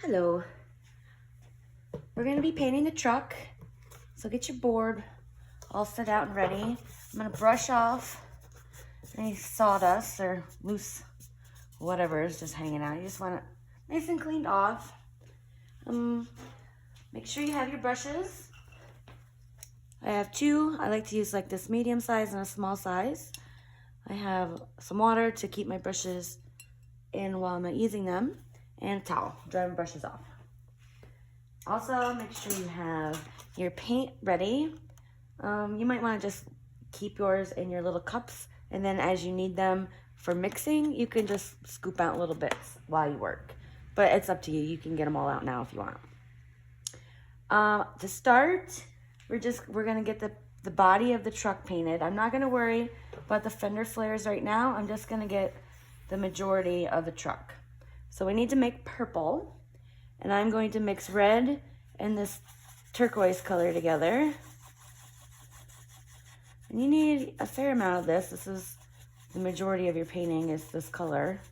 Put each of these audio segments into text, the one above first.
Hello. We're gonna be painting the truck. So get your board all set out and ready. I'm gonna brush off any sawdust or loose whatever is just hanging out. You just want it nice and cleaned off. Make sure you have your brushes. I have two. I like to use like this medium size and a small size. I have some water to keep my brushes in while I'm using them, and a towel, dry my brushes off. Also, make sure you have your paint ready. You might want to just keep yours in your little cups, and then as you need them for mixing, you can just scoop out little bits while you work. But it's up to you. You can get them all out now if you want. To start, we're gonna get the body of the truck painted. I'm not gonna worry about the fender flares right now. I'm just gonna get the majority of the truck. So we need to make purple, and I'm going to mix red and this turquoise color together. And you need a fair amount of this. This is the majority of your painting is this color.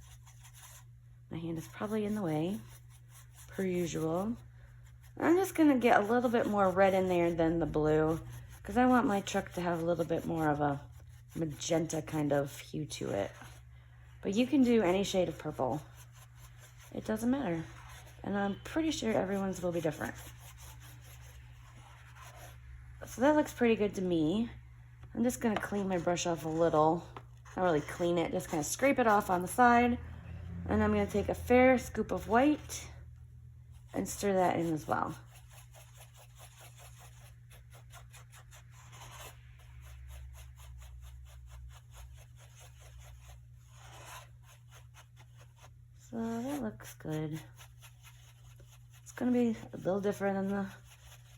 My hand is probably in the way, per usual. I'm just gonna get a little bit more red in there than the blue, because I want my truck to have a little bit more of a magenta kind of hue to it. But you can do any shade of purple. It doesn't matter. And I'm pretty sure everyone's will be different. So that looks pretty good to me. I'm just gonna clean my brush off a little. Not really clean it, just kind of scrape it off on the side. And I'm gonna take a fair scoop of white and stir that in as well. So that looks good. It's gonna be a little different than the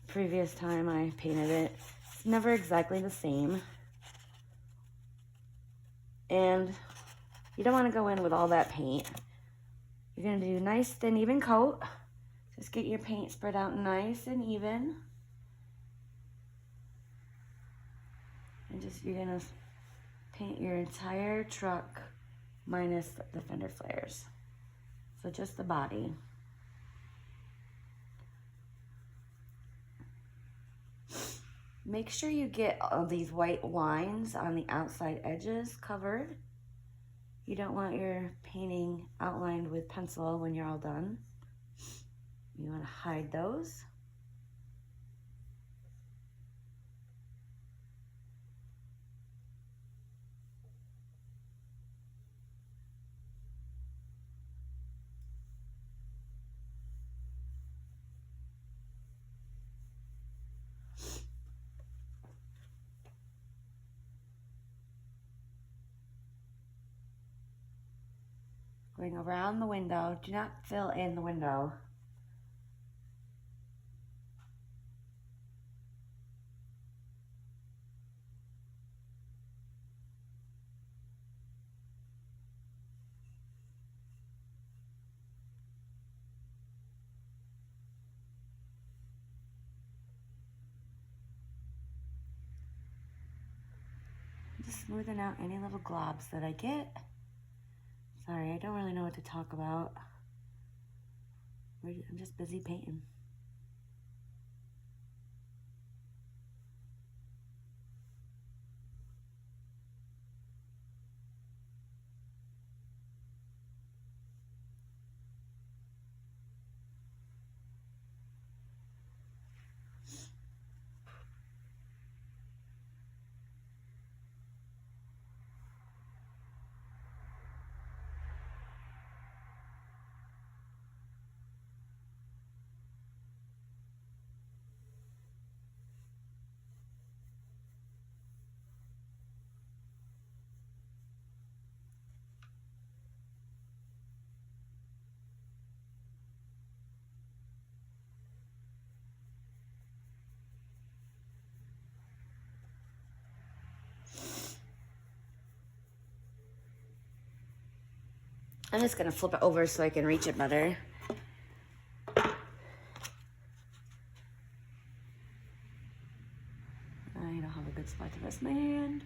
previous time I painted it. It's never exactly the same. And you don't wanna go in with all that paint. You're gonna do a nice thin even coat. Just get your paint spread out nice and even. And you're gonna paint your entire truck minus the fender flares. So just the body. Make sure you get all these white lines on the outside edges covered. You don't want your painting outlined with pencil when you're all done. You want to hide those. Going around the window. Do not fill in the window. Just smoothing out any little globs that I get. Sorry, I don't really know what to talk about. I'm just busy painting. I'm just gonna flip it over so I can reach it better. I don't have a good spot to rest my hand.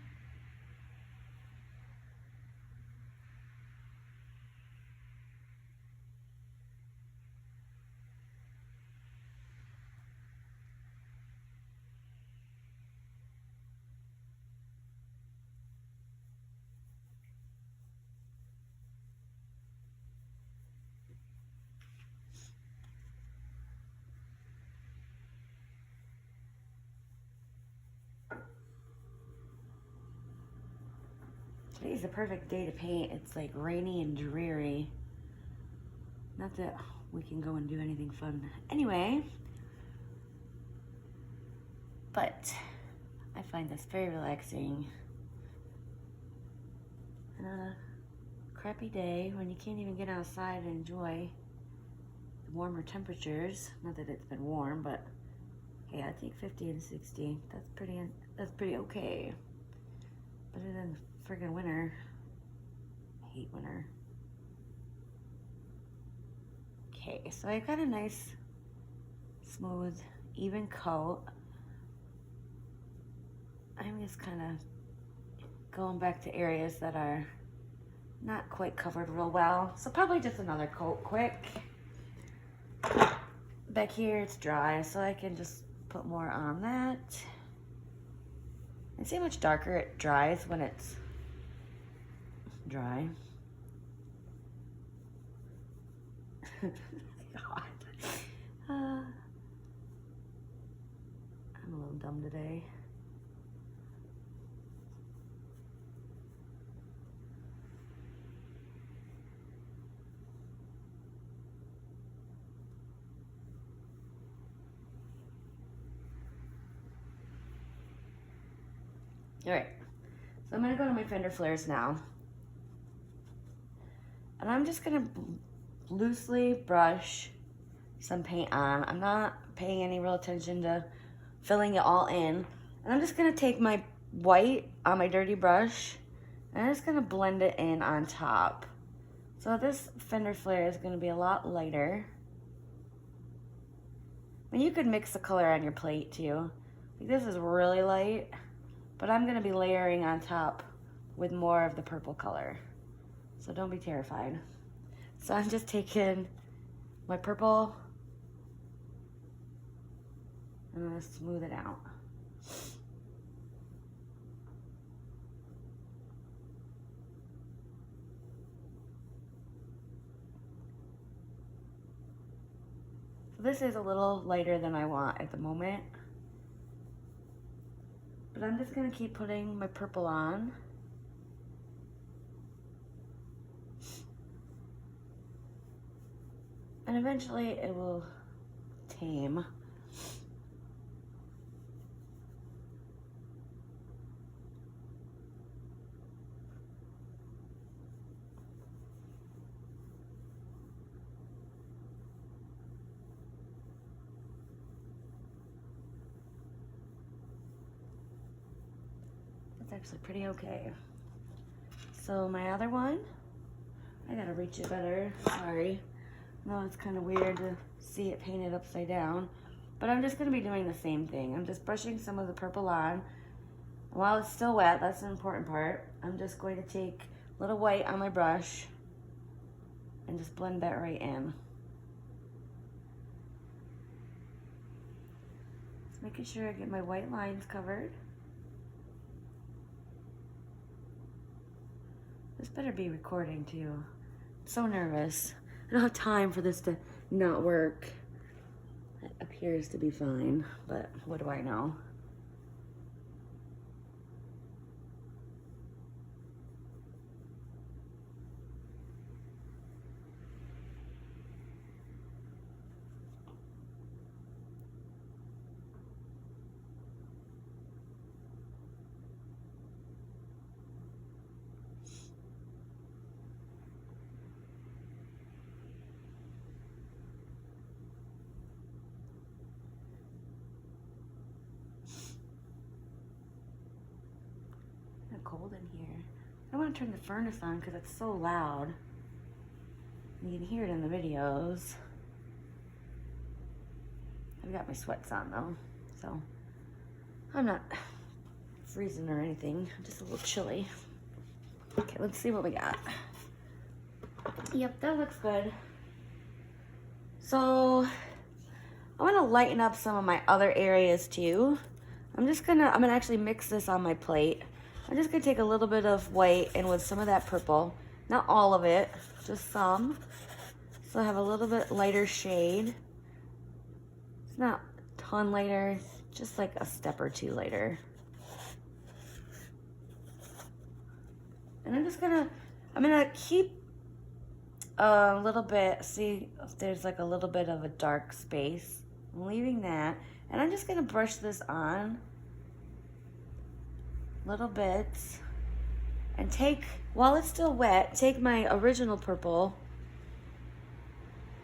Today's the perfect day to paint. It's like rainy and dreary. Not that we can go and do anything fun anyway, but I find this very relaxing. And on a crappy day when you can't even get outside and enjoy the warmer temperatures, not that it's been warm, but yeah, I think 50 and 60, that's pretty okay. Better than friggin' winter. I hate winter. Okay, so I got a nice, smooth, even coat. I'm just kind of going back to areas that are not quite covered real well. So probably just another coat quick. Back here it's dry, so I can just put more on that. And see how much darker it dries when it's dry. God. I'm a little dumb today. All right, so I'm gonna go to my fender flares now. And I'm just gonna loosely brush some paint on. I'm not paying any real attention to filling it all in. And I'm just gonna take my white on my dirty brush and I'm just gonna blend it in on top. So this fender flare is gonna be a lot lighter. I mean, you could mix the color on your plate too. Like, this is really light, but I'm gonna be layering on top with more of the purple color. So don't be terrified. So I'm just taking my purple and I'm gonna smooth it out. So this is a little lighter than I want at the moment, but I'm just gonna keep putting my purple on. And eventually it will tame. That's actually pretty okay. So my other one, I gotta reach it better, sorry. No, it's kind of weird to see it painted upside down, but I'm just going to be doing the same thing. I'm just brushing some of the purple on. While it's still wet, that's the important part, I'm just going to take a little white on my brush and just blend that right in. Just making sure I get my white lines covered. This better be recording too. I'm so nervous. I don't have time for this to not work. It appears to be fine, but what do I know? Cold in here. I don't want to turn the furnace on because it's so loud. You can hear it in the videos. I've got my sweats on though, so I'm not freezing or anything. I'm just a little chilly. Okay, let's see what we got. Yep, that looks good. So I want to lighten up some of my other areas too. I'm gonna actually mix this on my plate. I'm just gonna take a little bit of white and with some of that purple, not all of it, just some. So I have a little bit lighter shade. It's not a ton lighter, just like a step or two lighter. And I'm gonna keep a little bit, see if there's like a little bit of a dark space. I'm leaving that. And I'm just gonna brush this on little bits. And take, while it's still wet, take my original purple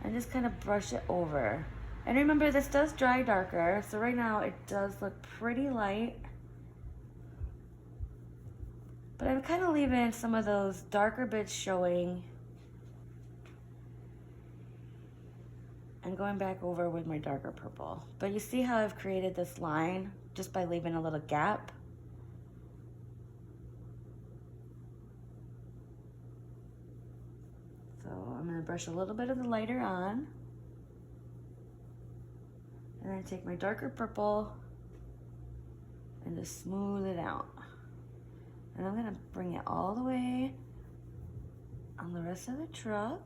and just kind of brush it over. And remember, this does dry darker, so right now it does look pretty light. But I'm kind of leaving some of those darker bits showing and going back over with my darker purple. But you see how I've created this line just by leaving a little gap? So I'm gonna brush a little bit of the lighter on. And then take my darker purple and just smooth it out. And I'm gonna bring it all the way on the rest of the truck.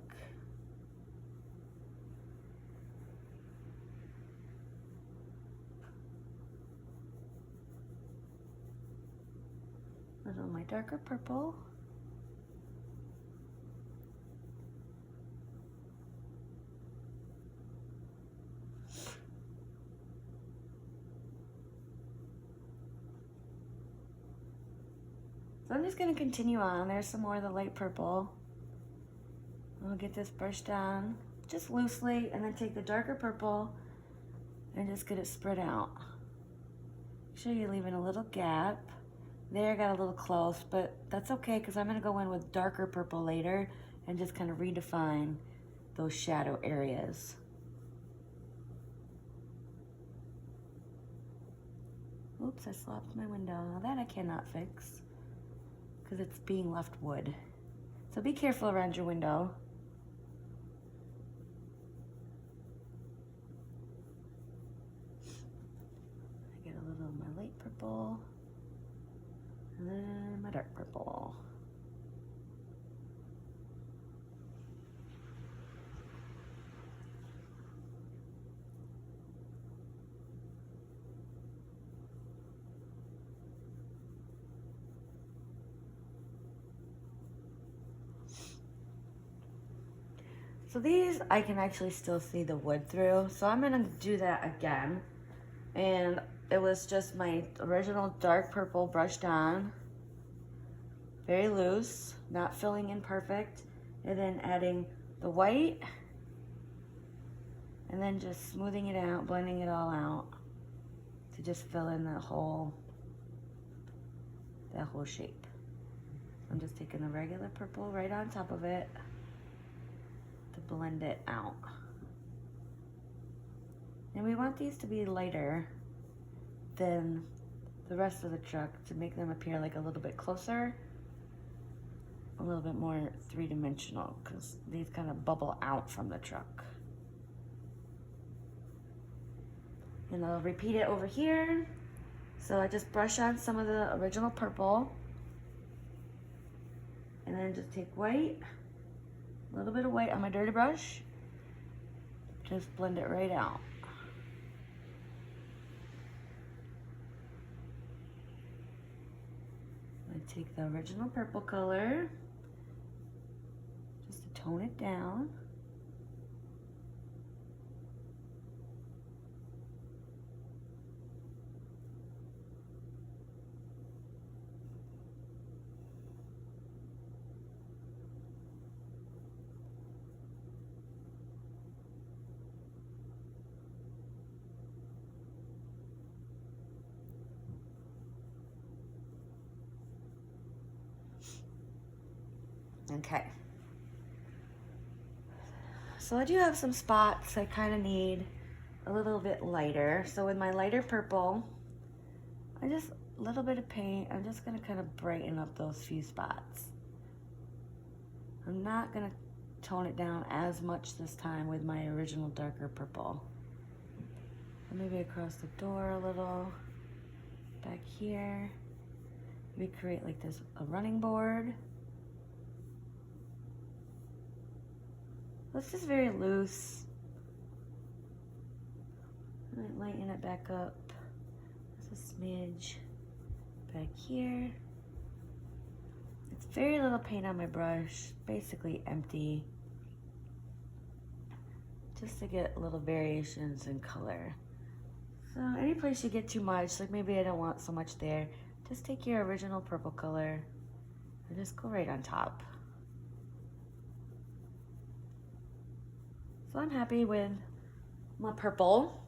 Little my darker purple. So I'm just gonna continue on. There's some more of the light purple. I'll get this brushed on just loosely and then take the darker purple and just get it spread out. Make sure you're leaving a little gap. There, I got a little close, but that's okay because I'm gonna go in with darker purple later and just kind of redefine those shadow areas. Oops, I slapped my window. Now that I cannot fix because it's being left wood. So be careful around your window. I get a little of my light purple and then my dark purple. So these, I can actually still see the wood through. So I'm gonna do that again. And it was just my original dark purple brushed on. Very loose, not filling in perfect. And then adding the white. And then just smoothing it out, blending it all out. To just fill in that whole shape. I'm just taking the regular purple right on top of it to blend it out. And we want these to be lighter than the rest of the truck to make them appear like a little bit closer, a little bit more three-dimensional, because these kind of bubble out from the truck. And I'll repeat it over here. So I just brush on some of the original purple and then just take white, a little bit of white on my dirty brush, just blend it right out. I take the original purple color, just to tone it down. Okay. So I do have some spots I kind of need a little bit lighter. So with my lighter purple, a little bit of paint, I'm just gonna kind of brighten up those few spots. I'm not gonna tone it down as much this time with my original darker purple. Maybe across the door a little, back here. Maybe create like this, a running board. It's just very loose. I might lighten it back up. Just a smidge back here. It's very little paint on my brush, basically empty, just to get little variations in color. So any place you get too much, like maybe I don't want so much there, just take your original purple color and just go right on top. So I'm happy with my purple.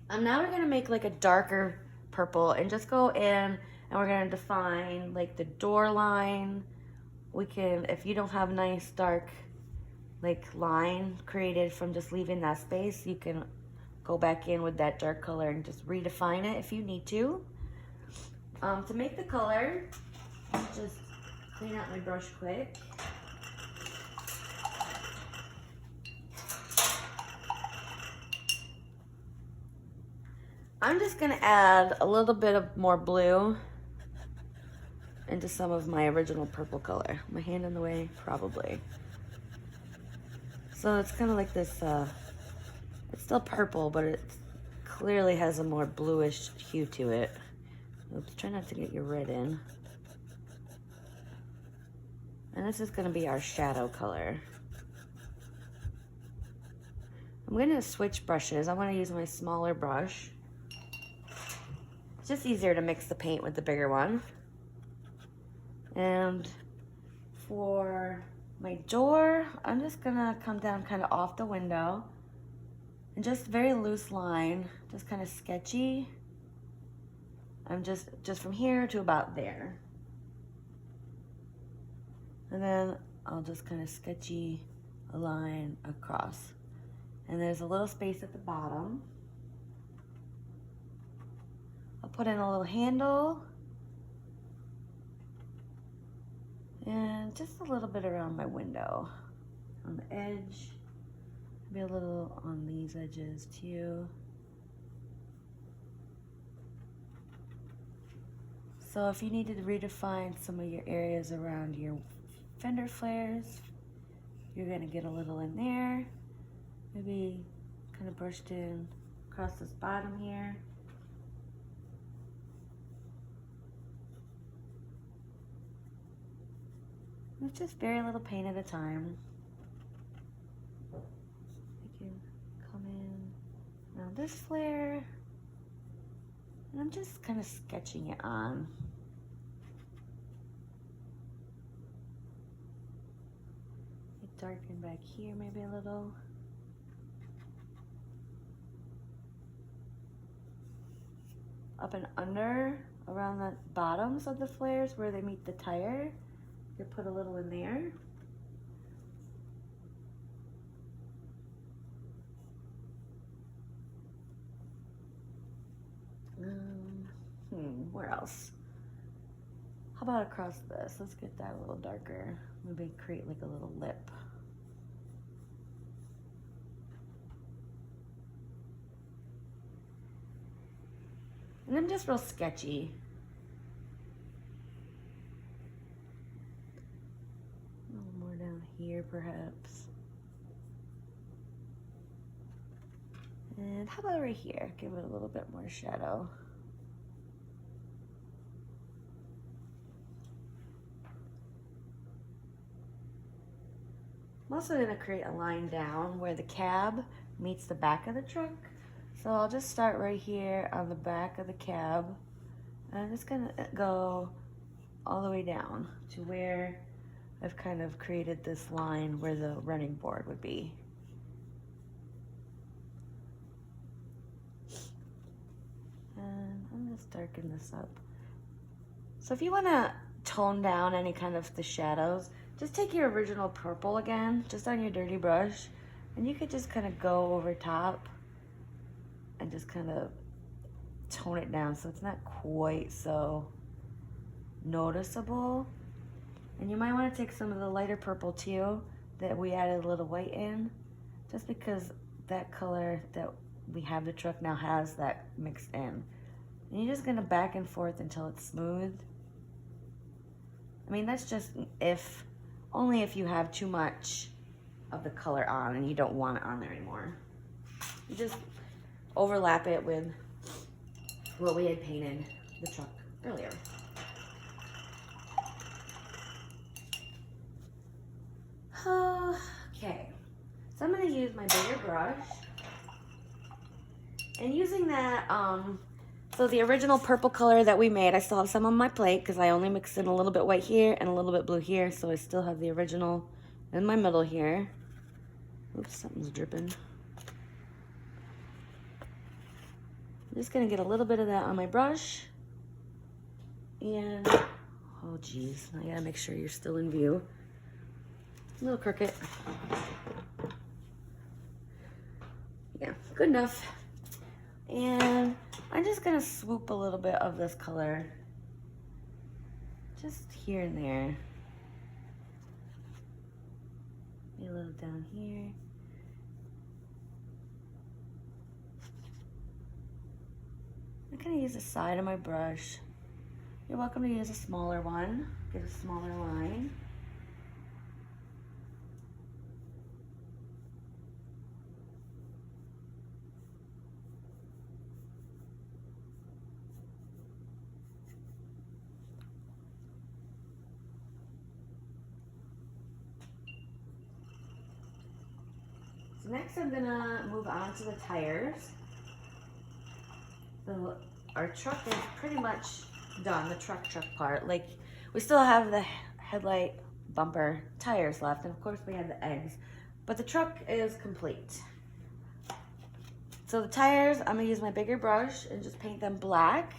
Now we're gonna make like a darker purple and just go in and we're gonna define like the door line. We can, if you don't have a nice dark like line created from just leaving that space, you can go back in with that dark color and just redefine it if you need to. To make the color, just clean out my brush quick. I'm just gonna add a little bit of more blue into some of my original purple color. My hand in the way, probably. So it's kind of like this, it's still purple, but it clearly has a more bluish hue to it. Oops, try not to get your red in. And this is gonna be our shadow color. I'm gonna switch brushes. I'm gonna use my smaller brush. It's just easier to mix the paint with the bigger one. And for my door, I'm just gonna come down kind of off the window and just very loose line, just kind of sketchy. I'm just from here to about there. And then I'll just kind of sketchy a line across. And there's a little space at the bottom. I'll put in a little handle and just a little bit around my window on the edge, maybe a little on these edges too. So if you needed to redefine some of your areas around your fender flares, you're gonna get a little in there, maybe kind of brushed in across this bottom here. It's just very little paint at a time. You can come in around this flare, and I'm just kind of sketching it on. Darken back here maybe a little. Up and under, around the bottoms of the flares where they meet the tire. You put a little in there. Where else? How about across this? Let's get that a little darker. Maybe create like a little lip. And I'm just real sketchy. A little more down here, perhaps. And how about right here? Give it a little bit more shadow. I'm also going to create a line down where the cab meets the back of the truck. So I'll just start right here on the back of the cab. And I'm just going to go all the way down to where I've kind of created this line where the running board would be. And I'm just darken this up. So if you want to tone down any kind of the shadows, just take your original purple again, just on your dirty brush, and you could just kind of go over top and just kind of tone it down so it's not quite so noticeable. And you might want to take some of the lighter purple too that we added a little white in, just because that color that we have the truck now has that mixed in. And you're just gonna back and forth until it's smooth. I mean, that's just only if you have too much of the color on and you don't want it on there anymore. You just overlap it with what we had painted the truck earlier. So I'm going to use my bigger brush. And using that, so the original purple color that we made, I still have some on my plate because I only mixed in a little bit white here and a little bit blue here. So I still have the original in my middle here. Oops, something's dripping. I'm just going to get a little bit of that on my brush. And, oh geez, I got to make sure you're still in view. A little crooked. Yeah, good enough. And I'm just gonna swoop a little bit of this color just here and there. Maybe a little down here. I'm gonna use the side of my brush. You're welcome to use a smaller one. Get a smaller line. Next, I'm gonna move on to the tires. So our truck is pretty much done, the truck part. Like, we still have the headlight, bumper, tires left, and of course we have the eggs. But the truck is complete. So the tires, I'm gonna use my bigger brush and just paint them black.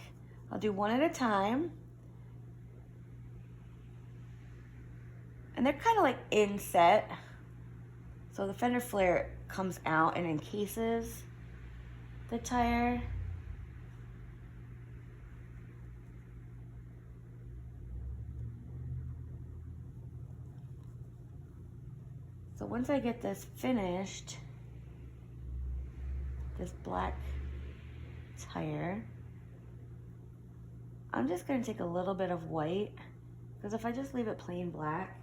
I'll do one at a time. And they're kind of like inset. So the fender flare comes out and encases the tire. So once I get this finished, this black tire, I'm just gonna take a little bit of white, because if I just leave it plain black,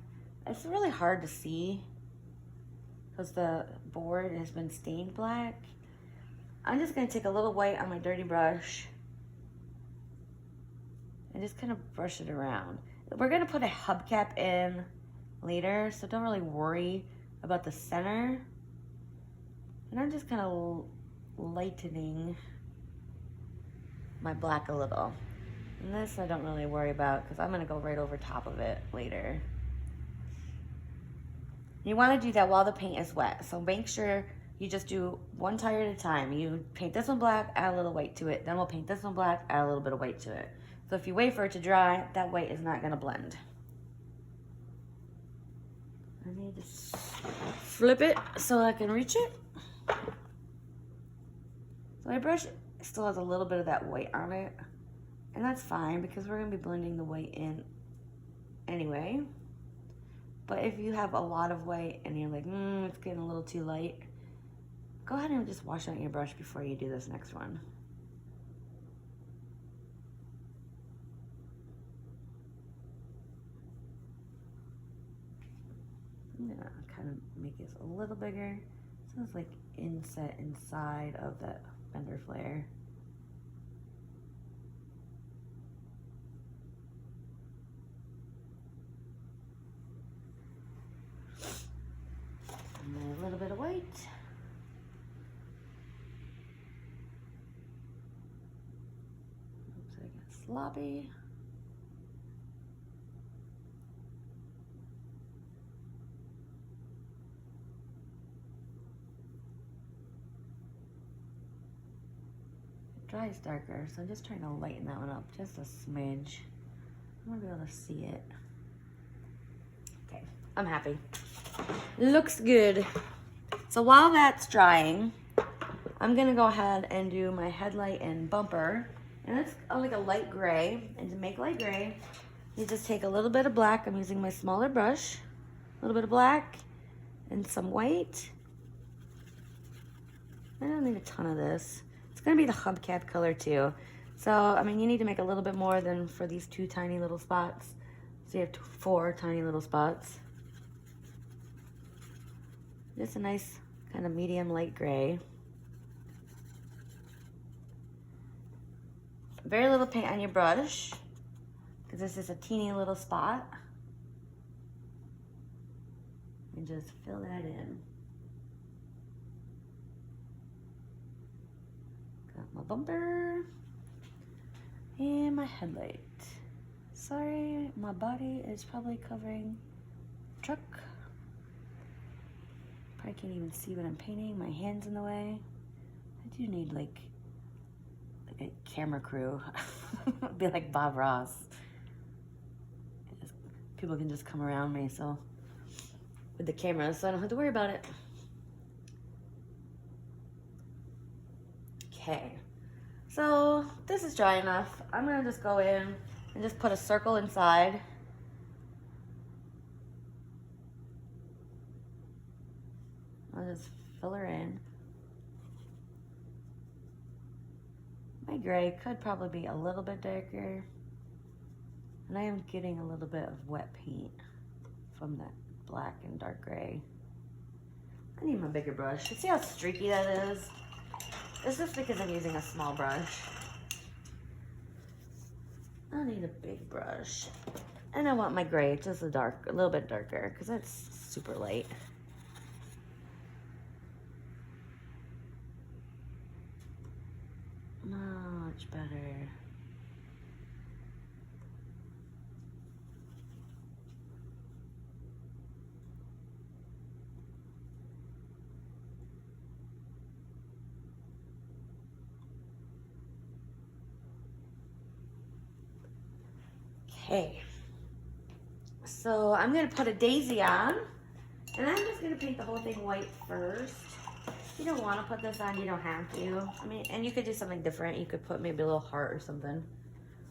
it's really hard to see because the board has been stained black. I'm just gonna take a little white on my dirty brush and just kind of brush it around. We're gonna put a hubcap in later, so don't really worry about the center. And I'm just kind of lightening my black a little. And this I don't really worry about because I'm gonna go right over top of it later. You want to do that while the paint is wet, so make sure you just do one tire at a time. You paint this one black, add a little white to it, then we'll paint this one black, add a little bit of white to it. So if you wait for it to dry, that white is not going to blend. I need to flip it so I can reach it. So my brush still has a little bit of that white on it, and that's fine because we're going to be blending the white in anyway. But if you have a lot of white and you're like, it's getting a little too light, go ahead and just wash out your brush before you do this next one. I'm gonna kind of make this a little bigger so it's like inset inside of that fender flare. And then a little bit of white. Oops, I got sloppy. It dries darker, so I'm just trying to lighten that one up just a smidge. I want to be able to see it. Okay, I'm happy. Looks good. So while that's drying, I'm gonna go ahead and do my headlight and bumper. And it's like a light gray. And to make light gray, you just take a little bit of black. I'm using my smaller brush. A little bit of black and some white. I don't need a ton of this. It's gonna be the hubcap color too. So, I mean, you need to make a little bit more than for these two tiny little spots. So you have 4 tiny little spots. Just a nice kind of medium light gray. Very little paint on your brush, because this is a teeny little spot. And just fill that in. Got my bumper and my headlight. Sorry, my body is probably covering the truck. Probably can't even see what I'm painting. My hand's in the way. I do need like a camera crew. Be like Bob Ross. People can just come around me so with the camera, so I don't have to worry about it. Okay, so this is dry enough. I'm gonna just go in and just put a circle inside. I'll just fill her in. My gray could probably be a little bit darker. And I am getting a little bit of wet paint from that black and dark gray. I need my bigger brush. See how streaky that is? It's just because I'm using a small brush. I need a big brush. And I want my gray just a little bit darker because it's super light. Much better. Okay, so I'm gonna put a daisy on, and I'm just gonna paint the whole thing white first. If you don't want to put this on, you don't have to. I mean, and you could do something different. You could put maybe a little heart or something,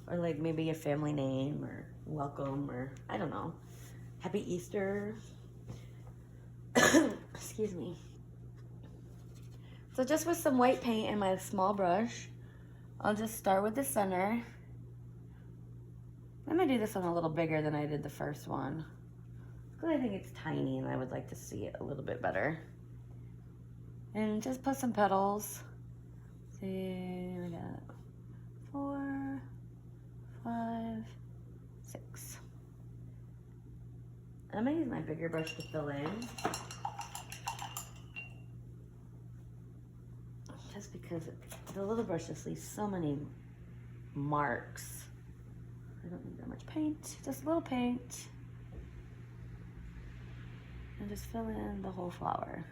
or like maybe your family name or welcome, or I don't know, Happy Easter. Excuse me. So just with some white paint and my small brush, I'll just start with the center. I'm gonna do this one a little bigger than I did the first one, because I think it's tiny and I would like to see it a little bit better. And just put some petals. See, we got 4, 5, 6. I'm gonna use my bigger brush to fill in. Just because the little brush just leaves so many marks. I don't need that much paint, just a little paint. And just fill in the whole flower.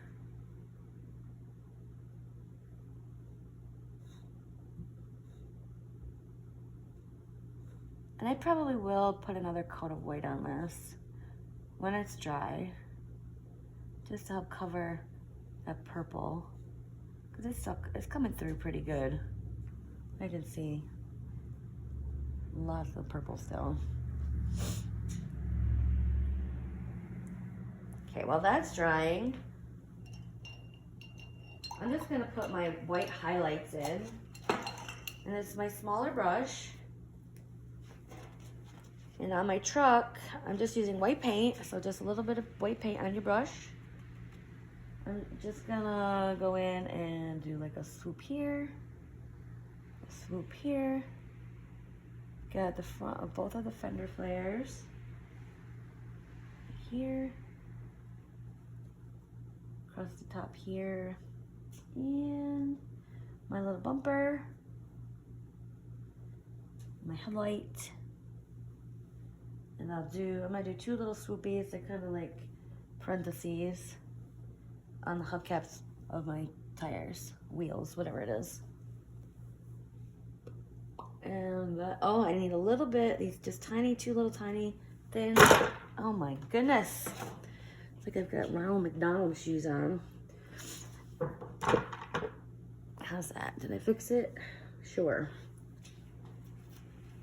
And I probably will put another coat of white on this when it's dry, just to help cover that purple, because it's coming through pretty good. I can see lots of purple still. Okay, while that's drying, I'm just gonna put my white highlights in. And it's my smaller brush. And on my truck, I'm just using white paint, so just a little bit of white paint on your brush. I'm just gonna go in and do like a swoop here, a swoop here. Got the front of both of the fender flares here, across the top here, and my little bumper, my headlight, and I'm gonna do 2 little swoopies. They're kind of like parentheses on the hubcaps of my tires, wheels, whatever it is. And oh, I need a little bit, these just 2 little tiny thin, oh my goodness. It's like I've got Ronald McDonald shoes on. How's that? Did I fix it? Sure.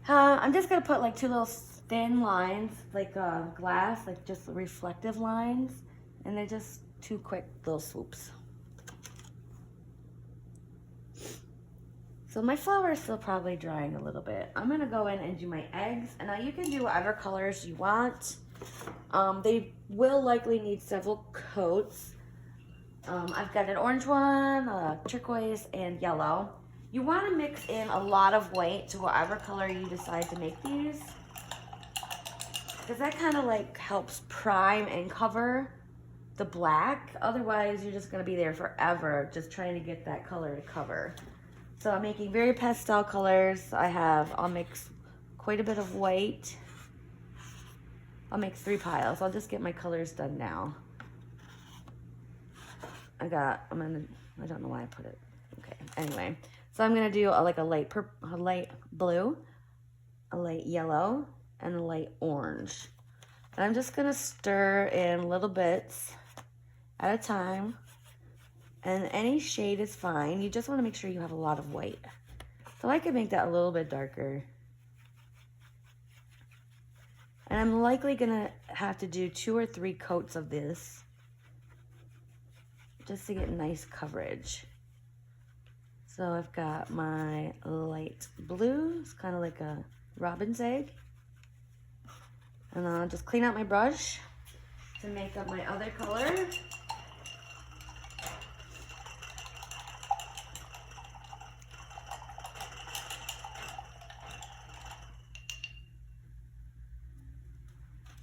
I'm just gonna put like 2 little thin lines, like glass, like just reflective lines. And they're just 2 quick little swoops. So my flower is still probably drying a little bit. I'm gonna go in and do my eggs. And now you can do whatever colors you want. They will likely need several coats. I've got an orange one, turquoise, and yellow. You wanna mix in a lot of white to whatever color you decide to make these, because that kind of like helps prime and cover the black. Otherwise, you're just gonna be there forever just trying to get that color to cover. So I'm making very pastel colors. I'll mix quite a bit of white. I'll make 3 piles. I'll just get my colors done now. I don't know why I put it. Okay, anyway. So I'm gonna do a light blue, a light yellow, and a light orange. And I'm just gonna stir in little bits at a time. And any shade is fine. You just wanna make sure you have a lot of white. So I could make that a little bit darker. And I'm likely gonna have to do 2 or 3 coats of this just to get nice coverage. So I've got my light blue. It's kind of like a robin's egg. And I'll just clean out my brush to make up my other color.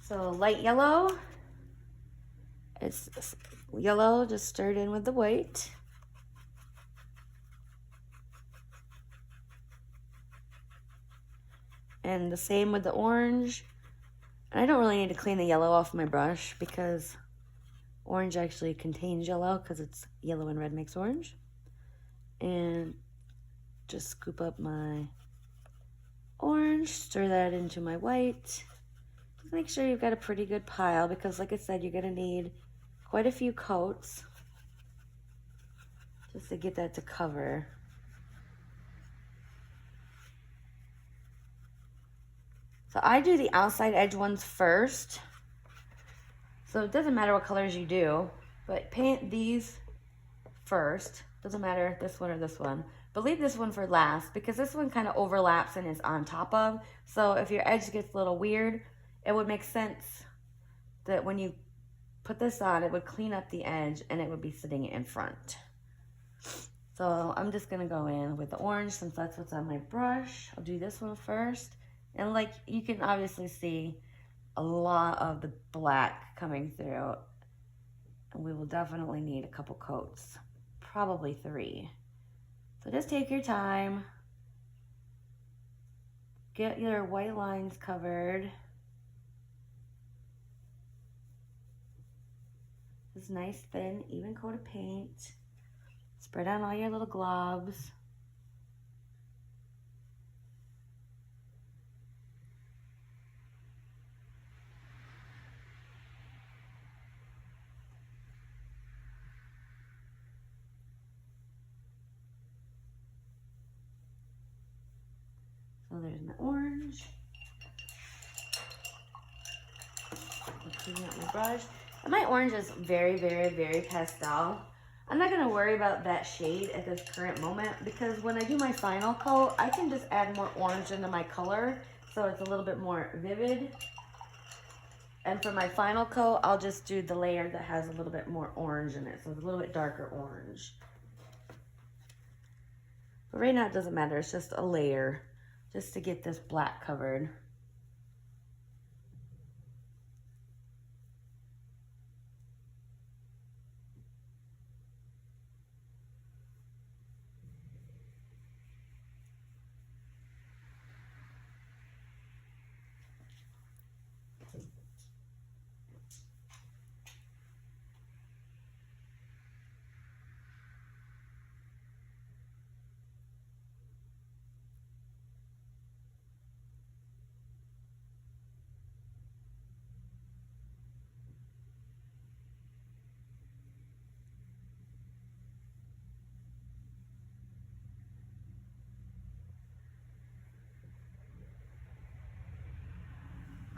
So light yellow, it's yellow just stirred in with the white. And the same with the orange. And I don't really need to clean the yellow off my brush because orange actually contains yellow because it's yellow and red makes orange. And just scoop up my orange, stir that into my white. Just make sure you've got a pretty good pile because like I said, you're gonna need quite a few coats just to get that to cover. So I do the outside edge ones first. So it doesn't matter what colors you do, but paint these first. Doesn't matter this one or this one. But leave this one for last because this one kind of overlaps and is on top of. So if your edge gets a little weird, it would make sense that when you put this on, it would clean up the edge and it would be sitting in front. So I'm just gonna go in with the orange since that's what's on my brush. I'll do this one first. And like you can obviously see a lot of the black coming through. And we will definitely need a couple coats, probably 3. So just take your time. Get your white lines covered. This nice thin, even coat of paint. Spread on all your little globs. So there's my orange. I'm cleaning up my brush. And my orange is very, very, very pastel. I'm not gonna worry about that shade at this current moment because when I do my final coat, I can just add more orange into my color so it's a little bit more vivid. And for my final coat, I'll just do the layer that has a little bit more orange in it. So it's a little bit darker orange. But right now it doesn't matter, it's just a layer just to get this black covered.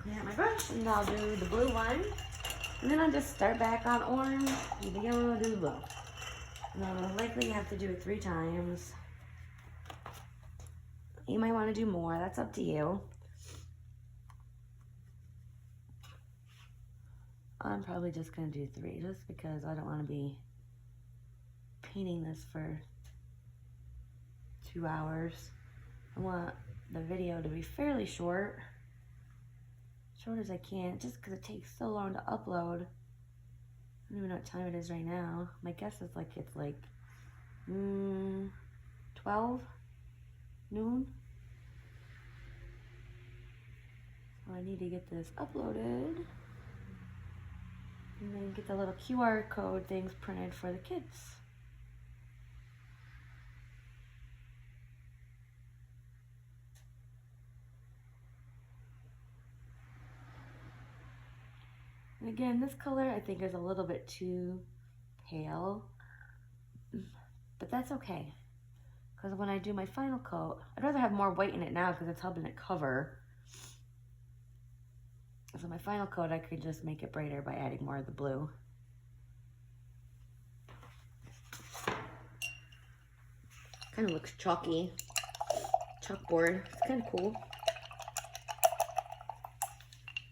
Clean out my brush and I'll do the blue one. And then I'll just start back on orange, do the yellow, do the blue. And I'll likely have to do it 3 times. You might want to do more, that's up to you. I'm probably just going to do 3 just because I don't want to be painting this for 2 hours. I want the video to be fairly short as I can, just because it takes so long to upload. I don't even know what time it is right now. My guess is like it's like 12 noon. So I need to get this uploaded and then get the little QR code things printed for the kids. And again, this color I think is a little bit too pale, but that's okay. Because when I do my final coat, I'd rather have more white in it now because it's helping it cover. So my final coat, I could just make it brighter by adding more of the blue. Kind of looks chalky, chalkboard. It's kind of cool.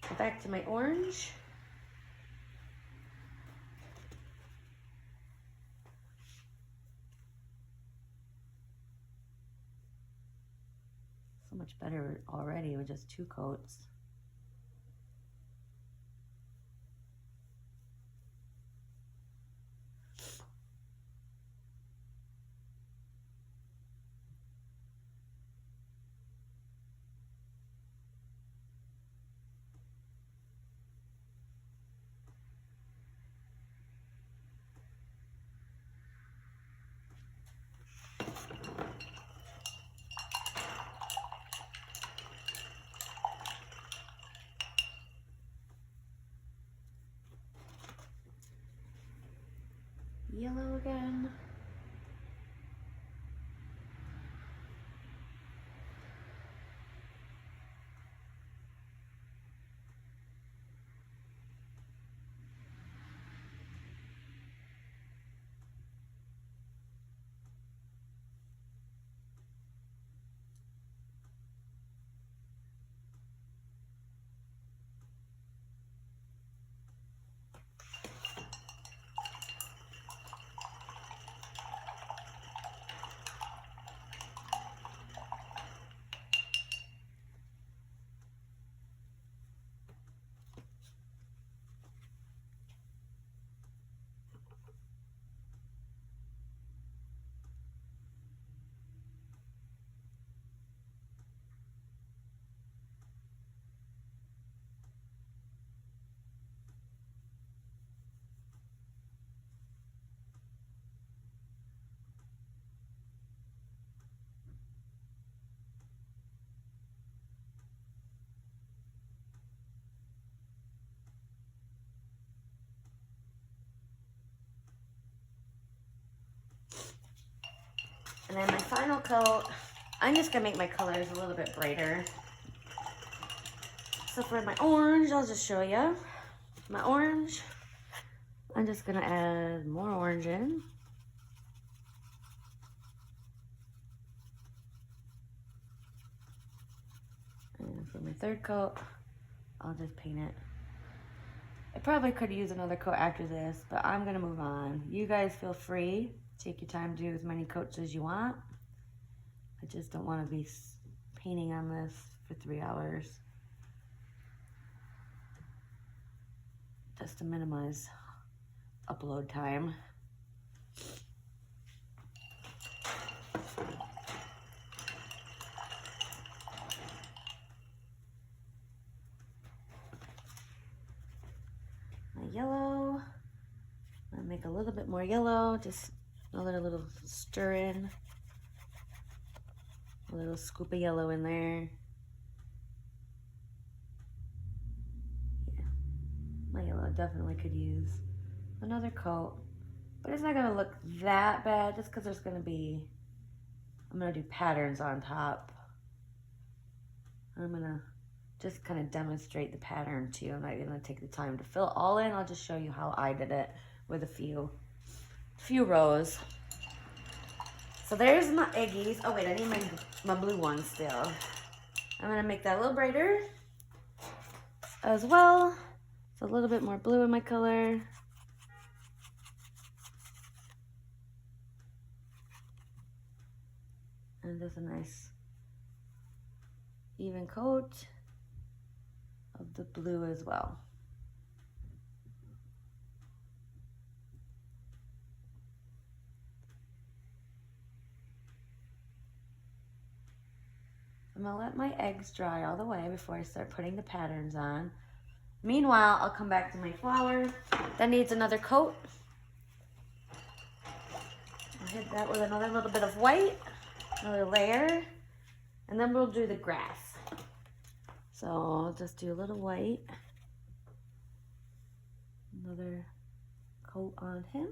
Go back to my orange. So much better already with just 2 coats. Yellow again. And then my final coat, I'm just gonna make my colors a little bit brighter. So for my orange, I'll just show you. My orange, I'm just gonna add more orange in. And for my third coat, I'll just paint it. I probably could use another coat after this, but I'm gonna move on. You guys feel free. Take your time to do as many coats as you want. I just don't want to be painting on this for 3 hours. Just to minimize upload time. My yellow, I'll make a little bit more yellow, just another little stir in. A little scoop of yellow in there. Yeah, my yellow definitely could use another coat, but it's not gonna look that bad just because I'm gonna do patterns on top. I'm gonna just kind of demonstrate the pattern too. I'm not gonna take the time to fill it all in. I'll just show you how I did it with a few rows. So there's my eggies. Oh wait, I need my blue one still. I'm gonna make that a little brighter as well. So a little bit more blue in my color. And just a nice even coat of the blue as well. I'm gonna let my eggs dry all the way before I start putting the patterns on. Meanwhile, I'll come back to my flour. That needs another coat. I'll hit that with another little bit of white, another layer, and then we'll do the grass. So I'll just do a little white, another coat on him.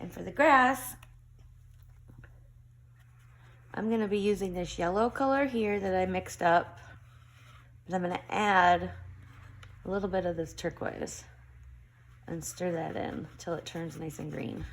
And for the grass, I'm going to be using this yellow color here that I mixed up. And I'm going to add a little bit of this turquoise and stir that in until it turns nice and green.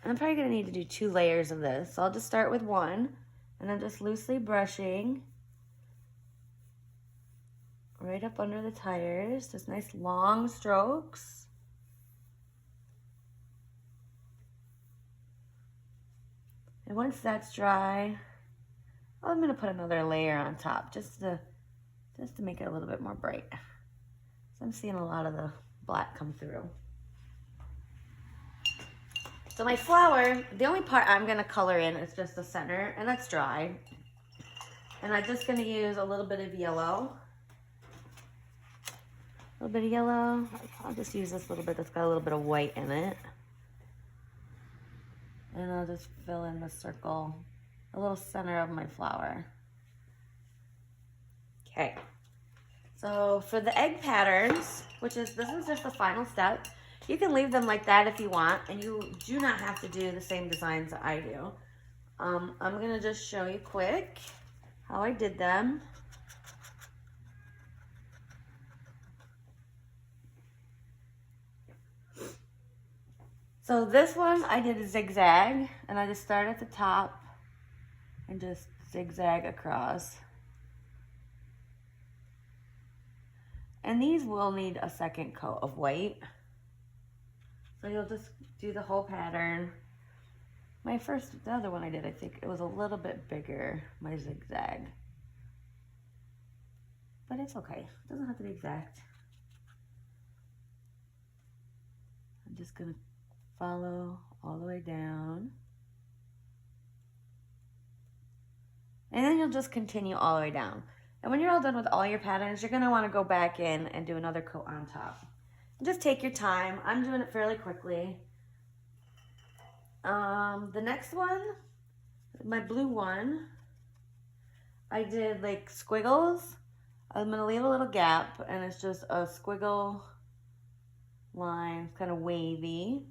I'm probably going to need to do 2 layers of this. So I'll just start with one, and I'm just loosely brushing right up under the tires, just nice long strokes. And once that's dry, I'm going to put another layer on top just to make it a little bit more bright. So I'm seeing a lot of the black come through. So my flour, the only part I'm gonna color in is just the center, and that's dry. And I'm just gonna use a little bit of yellow. A little bit of yellow. I'll just use this little bit that's got a little bit of white in it. And I'll just fill in the circle, a little center of my flour. Okay. So for the egg patterns, this is just the final step. You can leave them like that if you want, and you do not have to do the same designs that I do. I'm gonna just show you quick how I did them. So this one I did a zigzag, and I just start at the top and just zigzag across. And these will need a second coat of white. So you'll just do the whole pattern. The other one I did, I think it was a little bit bigger, my zigzag. But it's okay, it doesn't have to be exact. I'm just gonna follow all the way down. And then you'll just continue all the way down. And when you're all done with all your patterns, you're gonna wanna go back in and do another coat on top. Just take your time. I'm doing it fairly quickly. The next one, my blue one, I did like squiggles. I'm gonna leave a little gap, and it's just a squiggle line, kind of wavy.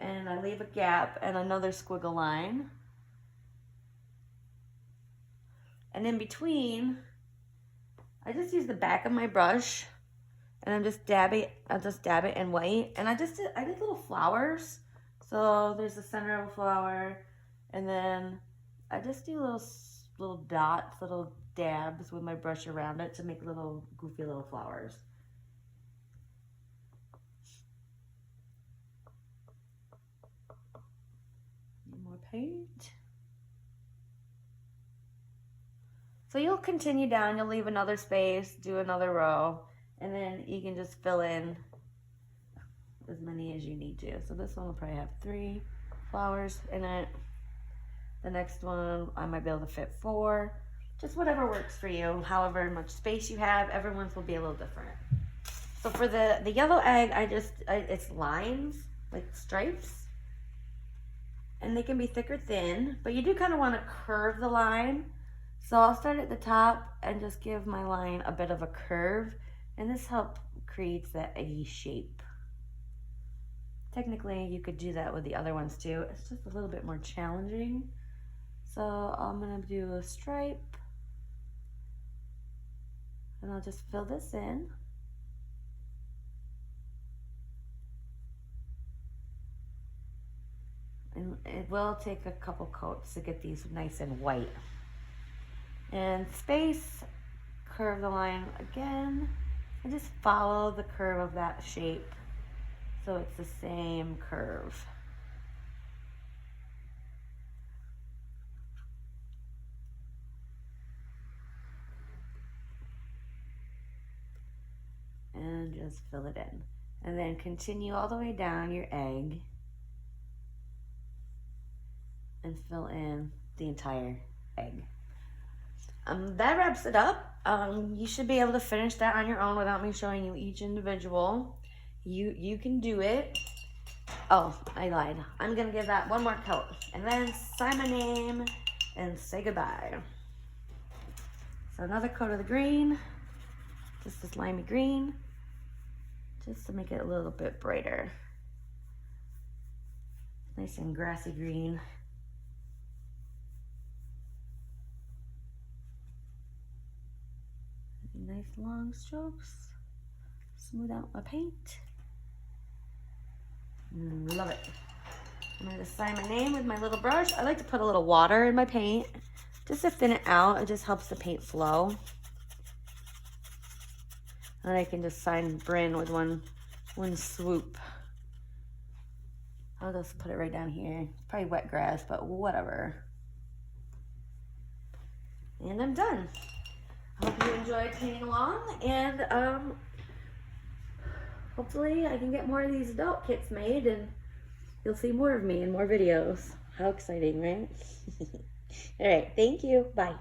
And I leave a gap and another squiggle line. And in between, I just use the back of my brush, and I'll just dab it in white. And I did little flowers. So there's the center of a flower, and then I just do little dots, little dabs with my brush around it to make little goofy little flowers. More paint. So you'll continue down, you'll leave another space, do another row, and then you can just fill in as many as you need to. So this one will probably have 3 flowers in it. The next one, I might be able to fit 4. Just whatever works for you, however much space you have. Everyone's will be a little different. So for the yellow egg, it's lines, like stripes. And they can be thick or thin, but you do kind of want to curve the line. So I'll start at the top and just give my line a bit of a curve, and this creates that A shape. Technically, you could do that with the other ones too. It's just a little bit more challenging. So I'm gonna do a stripe, and I'll just fill this in. And it will take a couple coats to get these nice and white. And space, curve the line again, and just follow the curve of that shape so it's the same curve. And just fill it in. And then continue all the way down your egg and fill in the entire egg. That wraps it up. You should be able to finish that on your own without me showing you each individual. You can do it. Oh, I lied. I'm gonna give that one more coat and then sign my name and say goodbye. So another coat of the green, just this limey green, just to make it a little bit brighter. Nice and grassy green. Nice long strokes. Smooth out my paint. Love it. I'm going to sign my name with my little brush. I like to put a little water in my paint just to thin it out. It just helps the paint flow. And I can just sign Bryn with one swoop. I'll just put it right down here. Probably wet grass, but whatever. And I'm done. I hope you enjoyed painting along, and hopefully I can get more of these adult kits made and you'll see more of me in more videos. How exciting, right? All right, thank you. Bye.